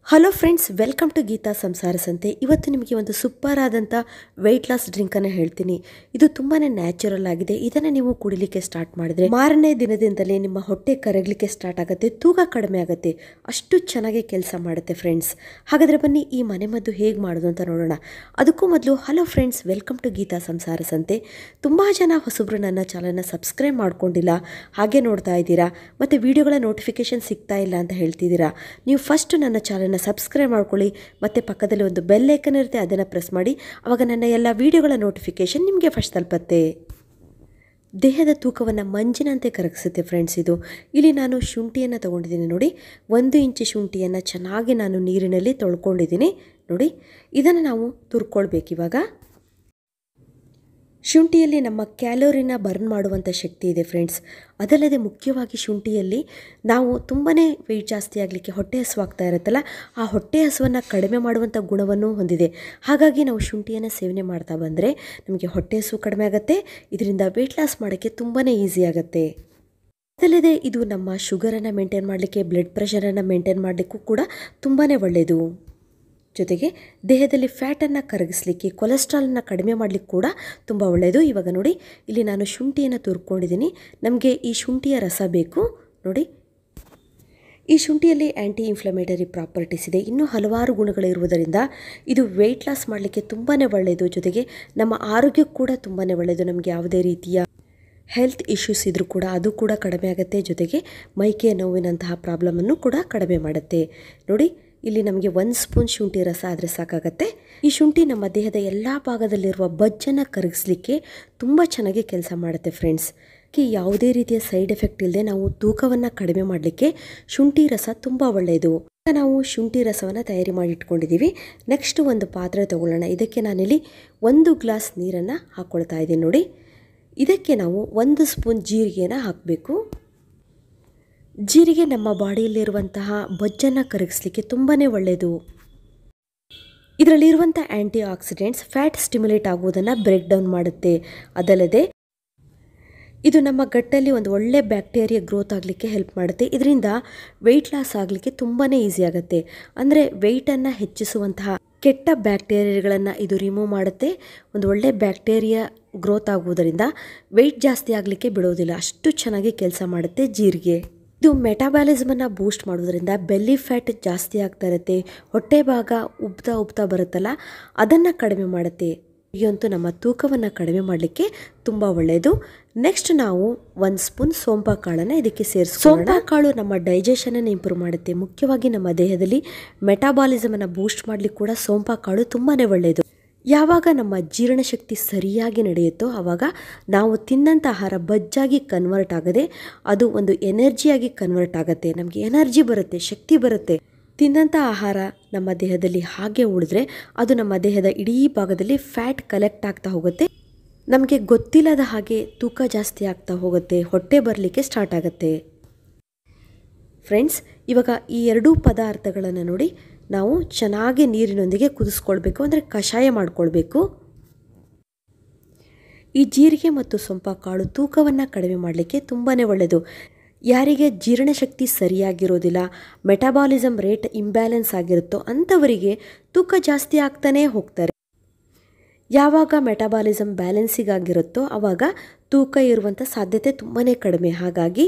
Hello friends, welcome to Geeta Samsara Sante. ಇವತ್ತು ನಿಮಗೆ ಒಂದು ಸೂಪರ್ ಆದಂಥ ವೆಯ್ಟ್ ಲಾಸ್ ಡ್ರಿಂಕನ್ನು ಹೇಳ್ತೀನಿ. ಇದು ತುಂಬಾ ನ್ಯಾಚುರಲ್ ಆಗಿದೆ. ಇದನ್ನು ನೀವು ಕುಡಿಲಿಕ್ಕೆ ಸ್ಟಾರ್ಟ್ ಮಾಡಿದ್ರೆ ಮಾರನೇ ದಿನದಿಂದಲೇ ನಿಮ್ಮ ಹೊಟ್ಟೆ ಕರಗಲಿಕ್ಕೆ ಸ್ಟಾರ್ಟ್ ಆಗುತ್ತೆ, ತೂಕ ಕಡಿಮೆ ಆಗುತ್ತೆ. ಅಷ್ಟು ಚೆನ್ನಾಗಿ ಕೆಲಸ ಮಾಡುತ್ತೆ ಫ್ರೆಂಡ್ಸ್. ಹಾಗಾದರೆ ಬನ್ನಿ ಈ ಮನೆಮದ್ದು ಹೇಗೆ ಮಾಡೋದು ಅಂತ ನೋಡೋಣ. ಅದಕ್ಕೂ ಮೊದಲು hello friends, welcome to Geeta Samsara Sante. ತುಂಬ ಜನ ಹೊಸಬ್ರು ನನ್ನ ಚಾನಲ್ನ ಸಬ್ಸ್ಕ್ರೈಬ್ ಮಾಡ್ಕೊಂಡಿಲ್ಲ, ಹಾಗೆ ನೋಡ್ತಾ ಇದ್ದೀರಾ, ಮತ್ತು ವಿಡಿಯೋಗಳ ನೋಟಿಫಿಕೇಶನ್ ಸಿಗ್ತಾ ಇಲ್ಲ ಅಂತ ಹೇಳ್ತಿದ್ದೀರಾ. ನೀವು ಫಸ್ಟ್ ನನ್ನ ಚಾನಲ್ನ ಸಬ್ಸ್ಕ್ರೈಬ್ ಮಾಡ್ಕೊಳ್ಳಿ, ಮತ್ತು ಪಕ್ಕದಲ್ಲಿ ಒಂದು ಬೆಲ್ ಐಕನ್ ಇರುತ್ತೆ, ಅದನ್ನು ಪ್ರೆಸ್ ಮಾಡಿ. ಆವಾಗ ನನ್ನ ಎಲ್ಲ ವಿಡಿಯೋಗಳ ನೋಟಿಫಿಕೇಶನ್ ನಿಮಗೆ ಫಸ್ಟ್ ತಲುಪುತ್ತೆ. ದೇಹದ ತೂಕವನ್ನು ಮಂಜಿನಂತೆ ಕರಗಿಸುತ್ತೆ ಫ್ರೆಂಡ್ಸ್ ಇದು. ಇಲ್ಲಿ ನಾನು ಶುಂಠಿಯನ್ನು ತೊಗೊಂಡಿದ್ದೀನಿ ನೋಡಿ. 1 ಇಂಚು ಶುಂಠಿಯನ್ನು ಚೆನ್ನಾಗಿ ನಾನು ನೀರಿನಲ್ಲಿ ತೊಳ್ಕೊಂಡಿದ್ದೀನಿ ನೋಡಿ. ಇದನ್ನು ನಾವು ತುರ್ಕೊಳ್ಬೇಕಿವಾಗ. ಶುಂಠಿಯಲ್ಲಿ ನಮ್ಮ ಕ್ಯಾಲೋರಿನ ಬರ್ನ್ ಮಾಡುವಂಥ ಶಕ್ತಿ ಇದೆ ಫ್ರೆಂಡ್ಸ್. ಅದಲ್ಲದೆ ಮುಖ್ಯವಾಗಿ ಶುಂಠಿಯಲ್ಲಿ ನಾವು ತುಂಬಾ ವೆಯ್ಟ್ ಜಾಸ್ತಿ ಆಗಲಿಕ್ಕೆ ಹೊಟ್ಟೆ ಹಸುವಾಗ್ತಾ ಇರುತ್ತಲ್ಲ, ಆ ಹೊಟ್ಟೆ ಹಸುವನ್ನು ಕಡಿಮೆ ಮಾಡುವಂಥ ಗುಣವನ್ನು ಹೊಂದಿದೆ. ಹಾಗಾಗಿ ನಾವು ಶುಂಠಿಯನ್ನು ಸೇವನೆ ಮಾಡ್ತಾ ಬಂದರೆ ನಮಗೆ ಹೊಟ್ಟೆ ಹಸು ಕಡಿಮೆ ಆಗುತ್ತೆ. ಇದರಿಂದ ವೆಯ್ಟ್ ಲಾಸ್ ಮಾಡೋಕ್ಕೆ ತುಂಬಾ ಈಸಿ ಆಗುತ್ತೆ. ಅದಲ್ಲದೆ ಇದು ನಮ್ಮ ಶುಗರನ್ನು ಮೇಂಟೈನ್ ಮಾಡಲಿಕ್ಕೆ, ಬ್ಲಡ್ ಪ್ರೆಷರನ್ನು ಮೇಂಟೈನ್ ಮಾಡಲಿಕ್ಕೂ ಕೂಡ ತುಂಬಾ ಒಳ್ಳೆಯದು. ಜೊತೆಗೆ ದೇಹದಲ್ಲಿ ಫ್ಯಾಟನ್ನು ಕರಗಿಸಲಿಕ್ಕೆ, ಕೊಲೆಸ್ಟ್ರಾಲನ್ನು ಕಡಿಮೆ ಮಾಡಲಿಕ್ಕೆ ಕೂಡ ತುಂಬ ಒಳ್ಳೆಯದು. ಇವಾಗ ನೋಡಿ, ಇಲ್ಲಿ ನಾನು ಶುಂಠಿಯನ್ನು ತುರ್ಕೊಂಡಿದ್ದೀನಿ. ನಮಗೆ ಈ ಶುಂಠಿಯ ರಸ ಬೇಕು ನೋಡಿ. ಈ ಶುಂಠಿಯಲ್ಲಿ ಆ್ಯಂಟಿ ಇನ್ಫ್ಲಮೇಟರಿ ಪ್ರಾಪರ್ಟೀಸ್ ಇದೆ, ಇನ್ನೂ ಹಲವಾರು ಗುಣಗಳಿರುವುದರಿಂದ ಇದು ವೆಯ್ಟ್ ಲಾಸ್ ಮಾಡಲಿಕ್ಕೆ ತುಂಬಾ ಒಳ್ಳೆಯದು. ಜೊತೆಗೆ ನಮ್ಮ ಆರೋಗ್ಯಕ್ಕೂ ಕೂಡ ತುಂಬಾ ಒಳ್ಳೆಯದು. ನಮಗೆ ಯಾವುದೇ ರೀತಿಯ ಹೆಲ್ತ್ ಇಶ್ಯೂಸ್ ಇದ್ದರೂ ಕೂಡ ಅದು ಕೂಡ ಕಡಿಮೆ ಆಗುತ್ತೆ. ಜೊತೆಗೆ ಮೈಕೈ ನೋವಿನಂತಹ ಪ್ರಾಬ್ಲಮನ್ನು ಕೂಡ ಕಡಿಮೆ ಮಾಡುತ್ತೆ ನೋಡಿ. ಇಲ್ಲಿ ನಮಗೆ 1 ಸ್ಪೂನ್ ಶುಂಠಿ ರಸ ಆದರೆ ಸಾಕಾಗತ್ತೆ. ಈ ಶುಂಠಿ ನಮ್ಮ ದೇಹದ ಎಲ್ಲ ಭಾಗದಲ್ಲಿರುವ ಬೊಜ್ಜನ್ನು ಕರಗಿಸಲಿಕ್ಕೆ ತುಂಬ ಚೆನ್ನಾಗಿ ಕೆಲಸ ಮಾಡುತ್ತೆ ಫ್ರೆಂಡ್ಸ್. ಯಾವುದೇ ರೀತಿಯ ಸೈಡ್ ಎಫೆಕ್ಟ್ ಇಲ್ಲದೆ ನಾವು ತೂಕವನ್ನು ಕಡಿಮೆ ಮಾಡಲಿಕ್ಕೆ ಶುಂಠಿ ರಸ ತುಂಬ ಒಳ್ಳೆಯದು. ನಾವು ಶುಂಠಿ ರಸವನ್ನು ತಯಾರಿ ಮಾಡಿ ಇಟ್ಕೊಂಡಿದ್ದೀವಿ. ನೆಕ್ಸ್ಟ್ ಒಂದು ಪಾತ್ರೆ ತಗೊಳ್ಳೋಣ. ಇದಕ್ಕೆ ನಾನಿಲ್ಲಿ 1 ಗ್ಲಾಸ್ ನೀರನ್ನು ಹಾಕ್ಕೊಳ್ತಾ ಇದ್ದೀನಿ ನೋಡಿ. ಇದಕ್ಕೆ ನಾವು 1 ಸ್ಪೂನ್ ಜೀರಿಗೆನ ಹಾಕಬೇಕು. ಜೀರಿಗೆ ನಮ್ಮ ಬಾಡಿಯಲ್ಲಿರುವಂತಹ ಬೊಜ್ಜನ್ನು ಕರಗಿಸಲಿಕ್ಕೆ ತುಂಬಾ ಒಳ್ಳೆಯದು. ಇದರಲ್ಲಿರುವಂಥ ಆ್ಯಂಟಿ ಆಕ್ಸಿಡೆಂಟ್ಸ್ ಫ್ಯಾಟ್ ಸ್ಟಿಮ್ಯುಲೇಟ್ ಆಗುವುದನ್ನು ಬ್ರೇಕ್ ಡೌನ್ ಮಾಡುತ್ತೆ. ಅದಲ್ಲದೆ ಇದು ನಮ್ಮ ಗಟ್ಟಲ್ಲಿ ಒಂದು ಒಳ್ಳೆ ಬ್ಯಾಕ್ಟೀರಿಯಾ ಗ್ರೋತ್ ಆಗಲಿಕ್ಕೆ ಹೆಲ್ಪ್ ಮಾಡುತ್ತೆ. ಇದರಿಂದ ವೆಯ್ಟ್ ಲಾಸ್ ಆಗಲಿಕ್ಕೆ ತುಂಬಾ ಈಸಿ ಆಗುತ್ತೆ. ಅಂದರೆ ವೆಯ್ಟನ್ನು ಹೆಚ್ಚಿಸುವಂತಹ ಕೆಟ್ಟ ಬ್ಯಾಕ್ಟೀರಿಯಾಗಳನ್ನು ಇದು ರಿಮೂವ್ ಮಾಡುತ್ತೆ. ಒಂದು ಒಳ್ಳೆ ಬ್ಯಾಕ್ಟೀರಿಯಾ ಗ್ರೋತ್ ಆಗುವುದರಿಂದ ವೆಯ್ಟ್ ಜಾಸ್ತಿ ಆಗಲಿಕ್ಕೆ ಬಿಡೋದಿಲ್ಲ. ಅಷ್ಟು ಚೆನ್ನಾಗಿ ಕೆಲಸ ಮಾಡುತ್ತೆ ಜೀರಿಗೆ. ಇದು ಮೆಟಾಬಾಲಿಸಮನ್ನು ಬೂಸ್ಟ್ ಮಾಡೋದ್ರಿಂದ ಬೆಲ್ಲಿ ಫ್ಯಾಟ್ ಜಾಸ್ತಿ ಆಗ್ತಾ ಇರುತ್ತೆ. ಹೊಟ್ಟೆ ಭಾಗ ಉಬ್ತಾ ಬರುತ್ತಲ್ಲ, ಅದನ್ನು ಕಡಿಮೆ ಮಾಡುತ್ತೆ. ಇದಂತೂ ನಮ್ಮ ತೂಕವನ್ನು ಕಡಿಮೆ ಮಾಡಲಿಕ್ಕೆ ತುಂಬ ಒಳ್ಳೆಯದು. ನೆಕ್ಸ್ಟ್ ನಾವು 1 ಸ್ಪೂನ್ ಸೋಂಪಾ ಕಾಳನ್ನು ಇದಕ್ಕೆ ಸೇರಿಸಿ. ಸೋಂಪಾ ಕಾಳು ನಮ್ಮ ಡೈಜೆಷನನ್ನು ಇಂಪ್ರೂವ್ ಮಾಡುತ್ತೆ. ಮುಖ್ಯವಾಗಿ ನಮ್ಮ ದೇಹದಲ್ಲಿ ಮೆಟಾಬಾಲಿಸಮನ್ನು ಬೂಸ್ಟ್ ಮಾಡಲಿಕ್ಕೆ ಕೂಡ ಸೋಂಪಾ ಕಾಳು ತುಂಬಾ ಒಳ್ಳೆಯದು. ಯಾವಾಗ ನಮ್ಮ ಜೀರ್ಣಶಕ್ತಿ ಸರಿಯಾಗಿ ನಡೆಯುತ್ತೋ ಆವಾಗ ನಾವು ತಿನ್ನಂಥ ಆಹಾರ ಬಜ್ಜಾಗಿ ಕನ್ವರ್ಟ್ ಆಗದೆ ಅದು ಒಂದು ಎನರ್ಜಿಯಾಗಿ ಕನ್ವರ್ಟ್ ಆಗುತ್ತೆ. ನಮಗೆ ಎನರ್ಜಿ ಬರುತ್ತೆ, ಶಕ್ತಿ ಬರುತ್ತೆ. ತಿನ್ನಂಥ ಆಹಾರ ನಮ್ಮ ದೇಹದಲ್ಲಿ ಹಾಗೆ ಉಳಿದ್ರೆ ಅದು ನಮ್ಮ ದೇಹದ ಇಡೀ ಭಾಗದಲ್ಲಿ ಫ್ಯಾಟ್ ಕಲೆಕ್ಟ್ ಆಗ್ತಾ ಹೋಗುತ್ತೆ. ನಮಗೆ ಗೊತ್ತಿಲ್ಲದ ಹಾಗೆ ತೂಕ ಜಾಸ್ತಿ ಆಗ್ತಾ ಹೋಗುತ್ತೆ, ಹೊಟ್ಟೆ ಬರಲಿಕ್ಕೆ ಸ್ಟಾರ್ಟ್ ಆಗುತ್ತೆ. ಫ್ರೆಂಡ್ಸ್, ಇವಾಗ ಈ 2 ಪದಾರ್ಥಗಳನ್ನು ನೋಡಿ ನಾವು ಚೆನ್ನಾಗಿ ನೀರಿನೊಂದಿಗೆ ಕುದಿಸ್ಕೊಳ್ಬೇಕು, ಅಂದರೆ ಕಷಾಯ ಮಾಡಿಕೊಳ್ಬೇಕು. ಈ ಜೀರಿಗೆ ಮತ್ತು ಸೊಂಪಾ ಕಾಳು ತೂಕವನ್ನು ಕಡಿಮೆ ಮಾಡಲಿಕ್ಕೆ ತುಂಬಾ ಒಳ್ಳೆಯದು. ಯಾರಿಗೆ ಜೀರ್ಣಶಕ್ತಿ ಸರಿಯಾಗಿರೋದಿಲ್ಲ, ಮೆಟಾಬಾಲಿಸಮ್ ರೇಟ್ ಇಂಬ್ಯಾಲೆನ್ಸ್ ಆಗಿರುತ್ತೋ ಅಂಥವರಿಗೆ ತೂಕ ಜಾಸ್ತಿ ಆಗ್ತಾನೇ ಹೋಗ್ತಾರೆ. ಯಾವಾಗ ಮೆಟಾಬಾಲಿಸಮ್ ಬ್ಯಾಲೆನ್ಸಿಗಾಗಿರುತ್ತೋ ಆವಾಗ ತೂಕ ಇರುವಂಥ ಸಾಧ್ಯತೆ ತುಂಬಾ ಕಡಿಮೆ. ಹಾಗಾಗಿ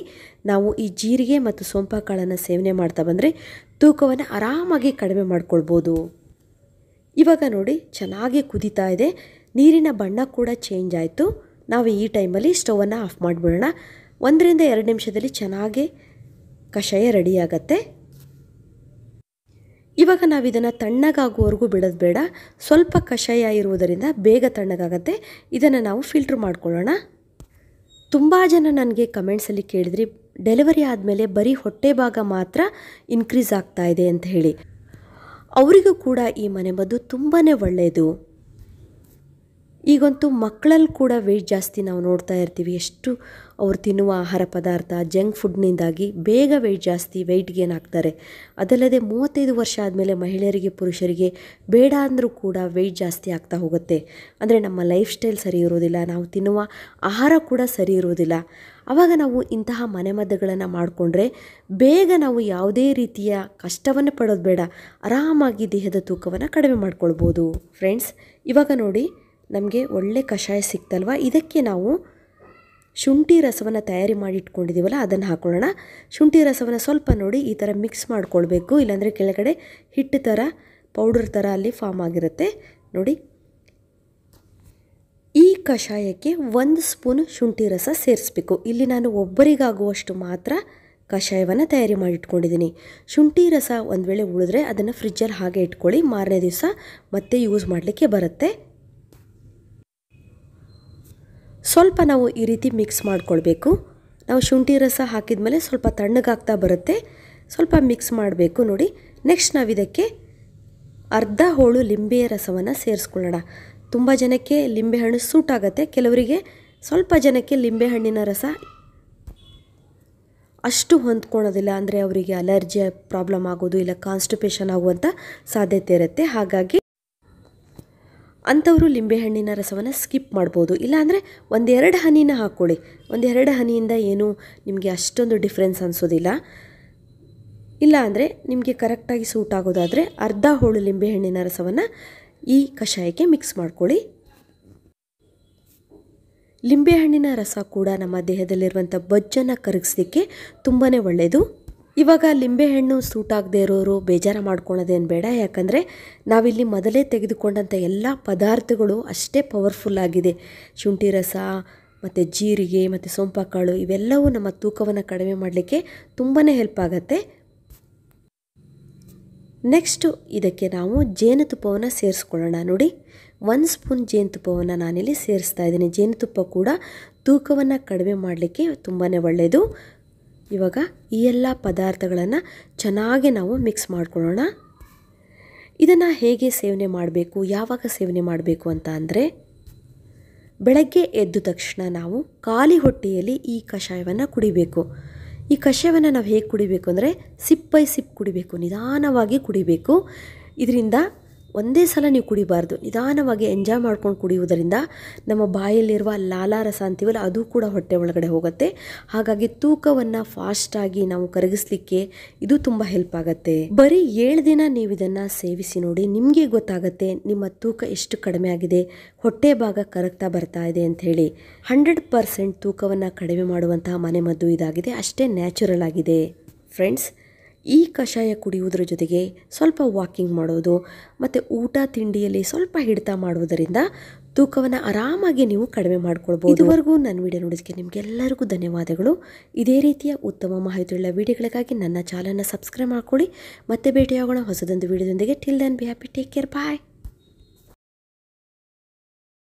ನಾವು ಈ ಜೀರಿಗೆ ಮತ್ತು ಸೋಂಪಾ ಕಾಳನ್ನು ಸೇವನೆ ಮಾಡ್ತಾ ಬಂದರೆ ತೂಕವನ್ನು ಆರಾಮಾಗಿ ಕಡಿಮೆ ಮಾಡ್ಕೊಳ್ಬೋದು. ಇವಾಗ ನೋಡಿ ಚೆನ್ನಾಗಿ ಕುದೀತಾ ಇದೆ, ನೀರಿನ ಬಣ್ಣ ಕೂಡ ಚೇಂಜ್ ಆಯಿತು. ನಾವು ಈ ಟೈಮಲ್ಲಿ ಸ್ಟವನ್ನು ಆಫ್ ಮಾಡಿಬಿಡೋಣ. 1 ರಿಂದ 2 ನಿಮಿಷದಲ್ಲಿ ಚೆನ್ನಾಗಿ ಕಷಾಯ ರೆಡಿಯಾಗತ್ತೆ. ಇವಾಗ ನಾವು ಇದನ್ನು ತಣ್ಣಗಾಗುವವರೆಗೂ ಬಿಡೋದು ಬೇಡ. ಸ್ವಲ್ಪ ಕಷಾಯ ಇರುವುದರಿಂದ ಬೇಗ ತಣ್ಣಗಾಗತ್ತೆ. ಇದನ್ನು ನಾವು ಫಿಲ್ಟ್ರ್ ಮಾಡ್ಕೊಳ್ಳೋಣ. ತುಂಬ ಜನ ನನಗೆ ಕಮೆಂಟ್ಸಲ್ಲಿ ಕೇಳಿದ್ರಿ, ಡೆಲಿವರಿ ಆದಮೇಲೆ ಬರೀ ಹೊಟ್ಟೆ ಭಾಗ ಮಾತ್ರ ಇನ್ಕ್ರೀಸ್ ಆಗ್ತಾ ಇದೆ ಅಂತ ಹೇಳಿ. ಅವರಿಗೂ ಕೂಡ ಈ ಮನೆಮದ್ದು ತುಂಬಾ ಒಳ್ಳೆಯದು. ಈಗಂತೂ ಮಕ್ಕಳಲ್ಲಿ ಕೂಡ ವೆಯ್ಟ್ ಜಾಸ್ತಿ ನಾವು ನೋಡ್ತಾ ಇರ್ತೀವಿ. ಎಷ್ಟು ಅವ್ರು ತಿನ್ನುವ ಆಹಾರ ಪದಾರ್ಥ ಜಂಕ್ ಫುಡ್ನಿಂದಾಗಿ ಬೇಗ ವೆಯ್ಟ್ ಜಾಸ್ತಿ, ವೆಯ್ಟ್ ಗೇನ್ ಆಗ್ತಾರೆ. ಅದಲ್ಲದೆ 35 ವರ್ಷ ಆದಮೇಲೆ ಮಹಿಳೆಯರಿಗೆ ಪುರುಷರಿಗೆ ಬೇಡ ಅಂದರೂ ಕೂಡ ವೆಯ್ಟ್ ಜಾಸ್ತಿ ಆಗ್ತಾ ಹೋಗುತ್ತೆ. ಅಂದರೆ ನಮ್ಮ ಲೈಫ್ ಸ್ಟೈಲ್ ಸರಿ ಇರೋದಿಲ್ಲ, ನಾವು ತಿನ್ನುವ ಆಹಾರ ಕೂಡ ಸರಿ ಇರೋದಿಲ್ಲ. ಆವಾಗ ನಾವು ಇಂತಹ ಮನೆಮದ್ದುಗಳನ್ನು ಮಾಡಿಕೊಂಡ್ರೆ ಬೇಗ ನಾವು ಯಾವುದೇ ರೀತಿಯ ಕಷ್ಟವನ್ನು ಪಡೋದು ಬೇಡ, ಆರಾಮಾಗಿ ದೇಹದ ತೂಕವನ್ನು ಕಡಿಮೆ ಮಾಡ್ಕೊಳ್ಬೋದು. ಫ್ರೆಂಡ್ಸ್, ಇವಾಗ ನೋಡಿ ನಮಗೆ ಒಳ್ಳೆ ಕಷಾಯ ಸಿಕ್ತಲ್ವ, ಇದಕ್ಕೆ ನಾವು ಶುಂಠಿ ರಸವನ್ನು ತಯಾರಿ ಮಾಡಿ ಇಟ್ಕೊಂಡಿದ್ದೀವಲ್ಲ ಅದನ್ನು ಹಾಕೊಳ್ಳೋಣ. ಶುಂಠಿ ರಸವನ್ನು ಸ್ವಲ್ಪ ನೋಡಿ ಈ ಥರ ಮಿಕ್ಸ್ ಮಾಡ್ಕೊಳ್ಬೇಕು, ಇಲ್ಲಾಂದರೆ ಕೆಳಗಡೆ ಹಿಟ್ಟು ಥರ ಪೌಡರ್ ಥರ ಅಲ್ಲಿ ಫಾರ್ಮ್ ಆಗಿರುತ್ತೆ ನೋಡಿ. ಈ ಕಷಾಯಕ್ಕೆ 1 ಸ್ಪೂನ್ ಶುಂಠಿ ರಸ ಸೇರಿಸ್ಬೇಕು. ಇಲ್ಲಿ ನಾನು ಒಬ್ಬರಿಗಾಗುವಷ್ಟು ಮಾತ್ರ ಕಷಾಯವನ್ನು ತಯಾರಿ ಮಾಡಿಟ್ಕೊಂಡಿದ್ದೀನಿ. ಶುಂಠಿ ರಸ ಒಂದು ವೇಳೆ ಉಳಿದ್ರೆ ಅದನ್ನು ಫ್ರಿಜ್ಜಲ್ಲಿ ಹಾಗೆ ಇಟ್ಕೊಳ್ಳಿ, ಮಾರನೇ ದಿವಸ ಮತ್ತೆ ಯೂಸ್ ಮಾಡಲಿಕ್ಕೆ ಬರುತ್ತೆ. ಸ್ವಲ್ಪ ನಾವು ಈ ರೀತಿ ಮಿಕ್ಸ್ ಮಾಡ್ಕೊಳ್ಬೇಕು. ನಾವು ಶುಂಠಿ ರಸ ಹಾಕಿದ ಮೇಲೆ ಸ್ವಲ್ಪ ತಣ್ಣಗಾಗ್ತಾ ಬರುತ್ತೆ, ಸ್ವಲ್ಪ ಮಿಕ್ಸ್ ಮಾಡಬೇಕು ನೋಡಿ. ನೆಕ್ಸ್ಟ್ ನಾವು ಇದಕ್ಕೆ ಅರ್ಧ ಹೋಳು ಲಿಂಬೆಯ ರಸವನ್ನು ಸೇರಿಸ್ಕೊಳ್ಳೋಣ. ತುಂಬ ಜನಕ್ಕೆ ಲಿಂಬೆಹಣ್ಣು ಸೂಟ್ ಆಗುತ್ತೆ, ಕೆಲವರಿಗೆ ಸ್ವಲ್ಪ ಜನಕ್ಕೆ ಲಿಂಬೆಹಣ್ಣಿನ ರಸ ಅಷ್ಟು ಹೊಂದ್ಕೊಳೋದಿಲ್ಲ, ಅಂದರೆ ಅವರಿಗೆ ಅಲರ್ಜಿ ಪ್ರಾಬ್ಲಮ್ ಆಗೋದು ಇಲ್ಲ ಕಾನ್ಸ್ಟಿಪೇಷನ್ ಆಗುವಂಥ ಸಾಧ್ಯತೆ ಇರುತ್ತೆ. ಹಾಗಾಗಿ ಅಂಥವರು ಲಿಂಬೆಹಣ್ಣಿನ ರಸವನ್ನು ಸ್ಕಿಪ್ ಮಾಡ್ಬೋದು. ಇಲ್ಲಾಂದರೆ 1-2 ಹನಿನ ಹಾಕ್ಕೊಳ್ಳಿ. 1-2 ಹನಿಯಿಂದ ಏನೂ ನಿಮಗೆ ಅಷ್ಟೊಂದು ಡಿಫ್ರೆನ್ಸ್ ಅನಿಸೋದಿಲ್ಲ. ಇಲ್ಲ ಅಂದರೆ ನಿಮಗೆ ಕರೆಕ್ಟಾಗಿ ಸೂಟ್ ಆಗೋದಾದರೆ ಅರ್ಧ ಹೋಳು ಲಿಂಬೆಹಣ್ಣಿನ ರಸವನ್ನು ಈ ಕಷಾಯಕ್ಕೆ ಮಿಕ್ಸ್ ಮಾಡ್ಕೊಳ್ಳಿ. ಲಿಂಬೆಹಣ್ಣಿನ ರಸ ಕೂಡ ನಮ್ಮ ದೇಹದಲ್ಲಿರುವಂಥ ಬೊಜ್ಜನ್ನು ಕರಗಿಸಲಿಕ್ಕೆ ತುಂಬಾ ಒಳ್ಳೆಯದು. ಇವಾಗ ಲಿಂಬೆಹಣ್ಣು ಸೂಟ್ ಆಗದೆ ಇರೋರು ಬೇಜಾರು ಮಾಡ್ಕೊಳ್ಳೋದೇನು ಬೇಡ, ಯಾಕಂದರೆ ನಾವಿಲ್ಲಿ ಮೊದಲೇ ತೆಗೆದುಕೊಂಡಂಥ ಎಲ್ಲ ಪದಾರ್ಥಗಳು ಅಷ್ಟೇ ಪವರ್ಫುಲ್ ಆಗಿದೆ. ಶುಂಠಿ ರಸ ಮತ್ತು ಜೀರಿಗೆ ಮತ್ತು ಸೋಂಪಾಕಾಳು ಇವೆಲ್ಲವೂ ನಮ್ಮ ತೂಕವನ್ನು ಕಡಿಮೆ ಮಾಡಲಿಕ್ಕೆ ತುಂಬಾ ಹೆಲ್ಪ್ ಆಗುತ್ತೆ. ನೆಕ್ಸ್ಟು ಇದಕ್ಕೆ ನಾವು ಜೇನುತುಪ್ಪವನ್ನು ಸೇರಿಸ್ಕೊಳ್ಳೋಣ ನೋಡಿ. 1 ಸ್ಪೂನ್ ಜೇನುತುಪ್ಪವನ್ನು ನಾನಿಲ್ಲಿ ಸೇರಿಸ್ತಾ ಇದ್ದೀನಿ. ಜೇನುತುಪ್ಪ ಕೂಡ ತೂಕವನ್ನು ಕಡಿಮೆ ಮಾಡಲಿಕ್ಕೆ ತುಂಬಾ ಒಳ್ಳೆಯದು. ಇವಾಗ ಈ ಎಲ್ಲ ಪದಾರ್ಥಗಳನ್ನು ಚೆನ್ನಾಗಿ ನಾವು ಮಿಕ್ಸ್ ಮಾಡ್ಕೊಳ್ಳೋಣ. ಇದನ್ನು ಹೇಗೆ ಸೇವನೆ ಮಾಡಬೇಕು, ಯಾವಾಗ ಸೇವನೆ ಮಾಡಬೇಕು ಅಂತ ಅಂದರೆ, ಬೆಳಗ್ಗೆ ಎದ್ದ ತಕ್ಷಣ ನಾವು ಖಾಲಿ ಹೊಟ್ಟೆಯಲ್ಲಿ ಈ ಕಷಾಯವನ್ನು ಕುಡಿಬೇಕು. ಈ ಕಷಾಯವನ್ನು ನಾವು ಹೇಗೆ ಕುಡಿಬೇಕು ಅಂದರೆ ಸಿಪ್ ಬೈ ಸಿಪ್ ಕುಡಿಬೇಕು, ನಿಧಾನವಾಗಿ ಕುಡಿಬೇಕು. ಇದರಿಂದ ಒಂದೇ ಸಲ ನೀವು ಕುಡಿಬಾರ್ದು, ನಿಧಾನವಾಗಿ ಎಂಜಾಯ್ ಮಾಡ್ಕೊಂಡು ಕುಡಿಯುವುದರಿಂದ ನಮ್ಮ ಬಾಯಲ್ಲಿರುವ ಲಾಲಾರಸ ಅಂತೀವಲ್ಲ ಅದು ಕೂಡ ಹೊಟ್ಟೆ ಒಳಗಡೆ ಹೋಗುತ್ತೆ. ಹಾಗಾಗಿ ತೂಕವನ್ನು ಫಾಸ್ಟಾಗಿ ನಾವು ಕರಗಿಸ್ಲಿಕ್ಕೆ ಇದು ತುಂಬ ಹೆಲ್ಪ್ ಆಗುತ್ತೆ. ಬರೀ 7 ದಿನ ನೀವು ಇದನ್ನು ಸೇವಿಸಿ ನೋಡಿ, ನಿಮಗೆ ಗೊತ್ತಾಗುತ್ತೆ ನಿಮ್ಮ ತೂಕ ಎಷ್ಟು ಕಡಿಮೆ ಆಗಿದೆ, ಹೊಟ್ಟೆ ಭಾಗ ಕರಗ್ತಾ ಬರ್ತಾ ಇದೆ ಅಂತ ಹೇಳಿ. 100% ತೂಕವನ್ನು ಕಡಿಮೆ ಮಾಡುವಂತಹ ಮನೆಮದ್ದು ಇದಾಗಿದೆ, ಅಷ್ಟೇ ನ್ಯಾಚುರಲ್ ಆಗಿದೆ. ಫ್ರೆಂಡ್ಸ್, ಈ ಕಷಾಯ ಕುಡಿಯುವುದರ ಜೊತೆಗೆ ಸ್ವಲ್ಪ ವಾಕಿಂಗ್ ಮಾಡೋದು ಮತ್ತು ಊಟ ತಿಂಡಿಯಲ್ಲಿ ಸ್ವಲ್ಪ ಹಿಡಿತ ಮಾಡುವುದರಿಂದ ತೂಕವನ್ನು ಆರಾಮಾಗಿ ನೀವು ಕಡಿಮೆ ಮಾಡ್ಕೊಳ್ಬೋದು. ಇದುವರೆಗೂ ನನ್ನ ವಿಡಿಯೋ ನೋಡೋದಕ್ಕೆ ನಿಮಗೆಲ್ಲರಿಗೂ ಧನ್ಯವಾದಗಳು. ಇದೇ ರೀತಿಯ ಉತ್ತಮ ಮಾಹಿತಿಯುಳ್ಳ ವಿಡಿಯೋಗಳಿಗಾಗಿ ನನ್ನ ಚಾನಲ್ನ ಸಬ್ಸ್ಕ್ರೈಬ್ ಮಾಡ್ಕೊಳ್ಳಿ. ಮತ್ತೆ ಭೇಟಿಯಾಗೋಣ ಹೊಸದೊಂದು ವಿಡಿಯೋದೊಂದಿಗೆ. Till then be happy, take care, bye.